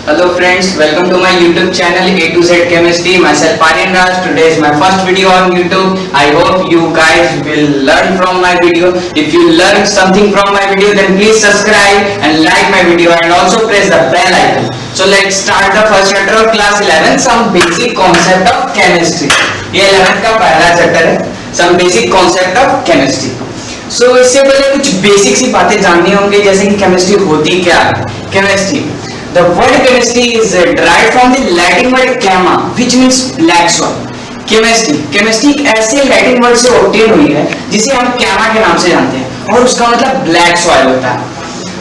Hello friends, welcome to my YouTube channel A to Z Chemistry. Myself Aryan Raj. Today is my first video on YouTube. I hope you guys will learn from my video. If you learned something from my video, then please subscribe and like my video and also press the bell icon. So let's start the first chapter of class 11, some basic concept of chemistry. ये 11th का पहला chapter है, some basic concept of chemistry. So इससे पहले कुछ basic सी बातें जाननी होंगी, जैसे कि केमिस्ट्री होती क्या है. Chemistry, the word chemistry is derived from the Latin word chema, which means black soil. Chemistry ऐसे लैटिन वर्ड से ऑब्टेन हुई है जिसे हम कैमा के नाम से जानते हैं और उसका मतलब ब्लैक सॉइल होता है.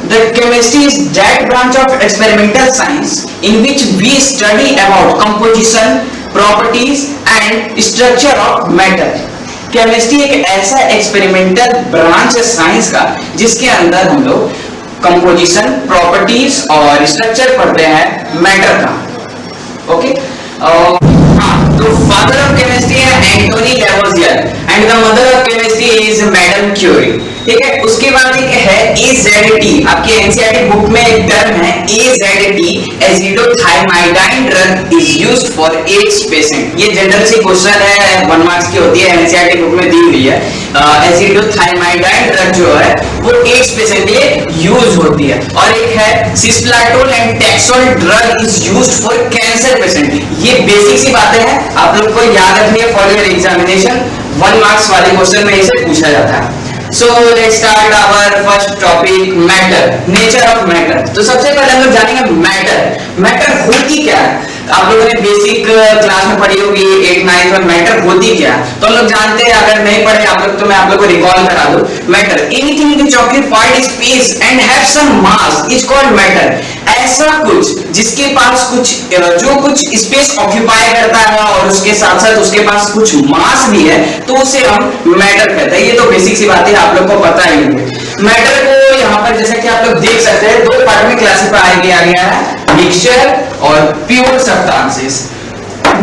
The chemistry is that branch of experimental science in which we study about composition, properties and structure of matter. Chemistry एक ऐसा एक्सपेरिमेंटल ब्रांच है साइंस का जिसके अंदर हम लोग कंपोजिशन, प्रॉपर्टीज और स्ट्रक्चर पढ़ते हैं मैटर का. ओके, तो फादर ऑफ केमिस्ट्री है Antoine Lavoisier and the mother of chemistry is madam Curie. ठीक है, उसके बाद एक है AZT. आपके एनसीईआरटी बुक में एक टर्म है AZT, azidothymidine drug is used for AIDS patient. ये जनरल सी क्वेश्चन है, 1 मार्क्स की होती है, एनसीईआरटी बुक में दी हुई है. एजिडोथाइमाइडाइन ड्रग जो है वो एड्स पेशेंट के लिए यूज होती है. और एक है cisplatol and taxol drug is used for cancer patient. ये बेसिक सी बातें हैं, आप लोग को याद रखनी है फॉर योर एग्जामिनेशन. 1 मार्क्स वाले क्वेश्चन में इसे पूछा जाता है. So let's start our first topic, matter, nature of matter. तो सबसे पहले हम लोग जानेंगे मैटर होती क्या है. आप लोगों ने बेसिक क्लास में पढ़ी होगी 8th 9th में मैटर होती क्या है, तो हम लोग जानते हैं. अगर नहीं पढ़े आप लोग तो मैं आप लोग को रिकॉल करा दूं. Matter, anything which occupied space and have some mass is called matter. ऐसा कुछ जिसके पास जो कुछ स्पेस ऑक्युपाई करता है और उसके साथ साथ उसके पास कुछ मास भी है, तो उसे हम मैटर कहते हैं. ये तो बेसिक सी बात है, आप लोग को पता ही है. मैटर को यहाँ पर जैसे कि आप लोग देख सकते हैं 2 पार्ट में क्लासिफाई किया गया है, मिक्सचर और प्योर सब्सटेंसेस.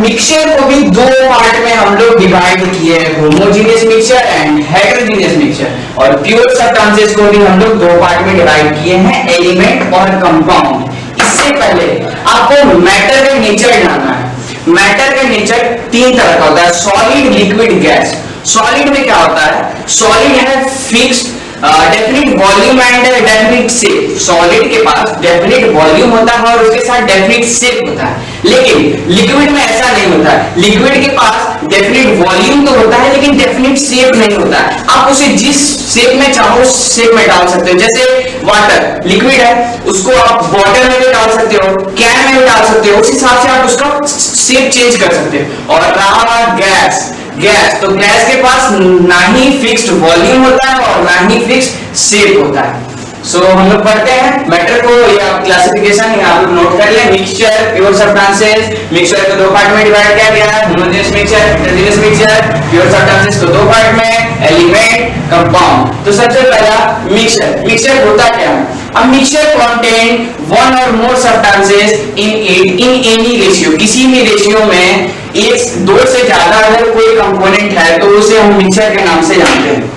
मिक्सचर को भी 2 पार्ट में हम लोग डिवाइड किए हैं, homogeneous mixture and heterogeneous mixture. और प्योर सब्सटेंसेस को भी हम लोग 2 पार्ट में डिवाइड किए हैं, एलिमेंट और कंपाउंड. इससे पहले आपको मैटर का नेचर जानना है. मैटर का नेचर 3 तरह का होता है, सॉलिड, लिक्विड, गैस. सॉलिड में क्या होता है, सॉलिड है fixed definite volume and definite shape. Solid के पास डेफिनिट वॉल्यूम होता है और उसके साथ डेफिनिट शेप होता है. लेकिन लिक्विड में ऐसा नहीं होता है. लिक्विड के पास डेफिनिट वॉल्यूम तो होता है लेकिन डेफिनिट शेप नहीं होता है. आप उसे जिस शेप में चाहो उस शेप में डाल सकते हो. जैसे वाटर लिक्विड है, उसको आप बॉटल में भी डाल सकते हो, कैन में भी डाल सकते हो, उस हिसाब से आप उसका शेप चेंज कर सकते हो. और रहा गैस, तो गैस के पास ना ही फिक्स्ड वॉल्यूम होता है और ना ही फिक्स्ड शेप होता है. सो हम लोग पढ़ते हैं मैटर को, या क्लासिफिकेशन यहाँ पे नोट कर ले. Mixture, pure substances. मिक्सचर को 2 पार्ट में डिवाइड किया गया है, homogeneous mixture, heterogeneous mixture. Pure substances को 2 पार्ट में, एलिमेंट, कंपाउंड. तो सबसे पहला मिक्सचर होता क्या है. A mixture contain 1 or more substances in any ratio. किसी भी रेशियो में 2 से ज्यादा अगर कोई कंपोनेंट है तो उसे हम मिक्सचर के नाम से जानते हैं.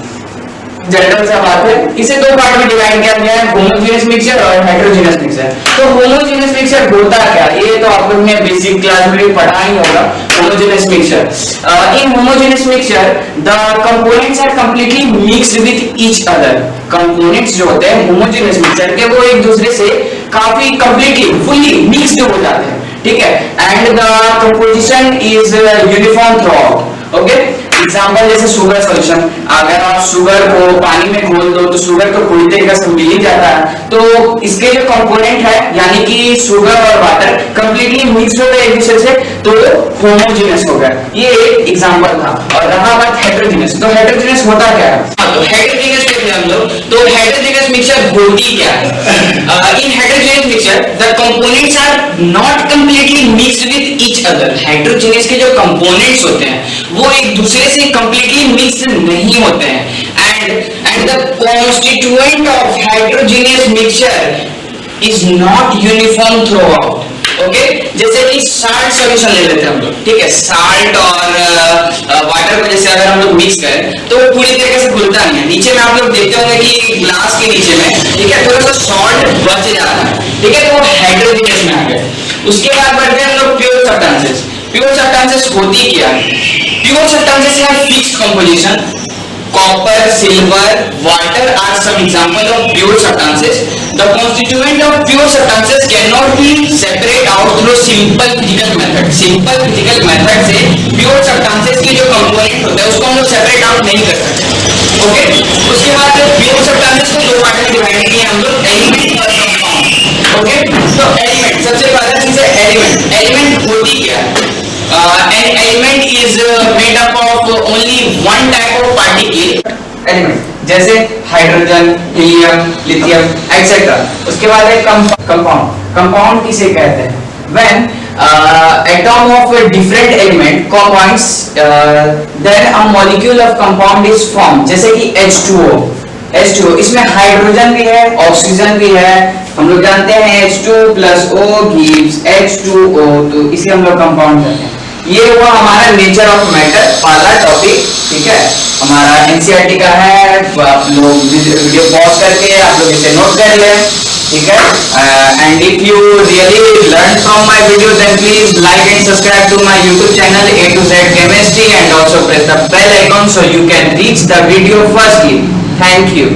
जनरल सा बात है. इसे 2 पार्ट में डिवाइड किया गया है, होमोजेनियस मिक्सचर और हेटेरोजेनियस मिक्सचर. तो होमोजेनियस मिक्सचर होता क्या, ये तो आप लोग ने बेसिक क्लास में भी पढ़ा ही होगा. Homogeneous mixture, in homogeneous mixture the components are completely mixed with each other. Components जो होते हैं होमोजेनियस मिक्सचर के वो एक दूसरे से काफी कंप्लीटली फुल्ली मिक्स्ड हो जाते हैं. ठीक है, and the composition is uniform through out. Okay, example जैसे शुगर सॉल्यूशन. अगर आप शुगर को पानी में घोल दो तो शुगर तो पूरी तरीके से मिल ही जाता है. तो इसके जो कंपोनेंट है यानी कि शुगर और वाटर कंप्लीटली मिक्स हो गए एक दूसरे से, तो होमोजेनियस हो गया. ये एक एग्जांपल था. और रहा बात हेटेरोजेनियस, तो हेटेरोजेनियस होता क्या है. तो हेटेरोजेनियस के हम लोग, तो हेटेरोजेनियस मिक्सचर होती क्या है. In heterogeneous mixture the components are not completely mixed with each other. Heterogeneous के जो कंपोनेंट्स होते हैं वो एक दूसरे से कंप्लीटली मिक्स नहीं होते हैं. And the constituent of heterogeneous mixture is not uniform through out. Okay, जैसे कि साल्ट सॉल्यूशन ले लेते हैं हम लोग. ठीक है, साल्ट और वाटर को जैसे अगर हम लोग मिक्स करें तो वो पूरी तरीके से घुलता नहीं है. नीचे में आप लोग देखते होंगे कि ग्लास के नीचे में, ठीक है, थोड़ा सा सॉल्ट बच जाता है. ठीक है, तो वो हेटेरोजेनियस में आ गया. उसके बाद बढ़ते हैं हम लोग प्योर सब्सटेंसेस। प्योर सब्सटेंसेस होती क्या है? Pure substances have fixed composition. Copper, silver, water are some example of pure substances. The constituent of pure substances cannot be separate out through simple physical method. Simple physical method से pure substances के जो component होता है उसको हम लोग separate out नहीं कर सकते। ओके, उसके बाद pure substances को दो पार्ट में डिवाइड किए हम लोग, एलिमेंट और कंपाउंड। ओके, तो एलिमेंट, सबसे पहला चीज है एलिमेंट। एलिमेंट होती क्या है? An element is made up of only one type of particle element, जैसे हाइड्रोजन, हीलियम, लिथियम एक्सेट्रा। उसके बाद है कंपाउंड। कंपाउंड किसे कहते हैं? When atom of a different element combines, then a molecule of compound is formed. जैसे कि H2O, इसमें हाइड्रोजन भी है, ऑक्सीजन भी है। हम लोग जानते हैं H2 plus O gives H2O, तो इसे हम लोग कंपाउंड कहते हैं। ये हुआ हमारा नेचर ऑफ मैटर वाला टॉपिक, ठीक है, हमारा एनसीईआरटी का है। आप लोग वीडियो पॉज करके आप लोग इसे नोट कर लें, ठीक है। And if you really learn from my video then please like and subscribe to my YouTube channel A to Z Chemistry, and also press the bell icon so you can reach the video firstly. Thank you.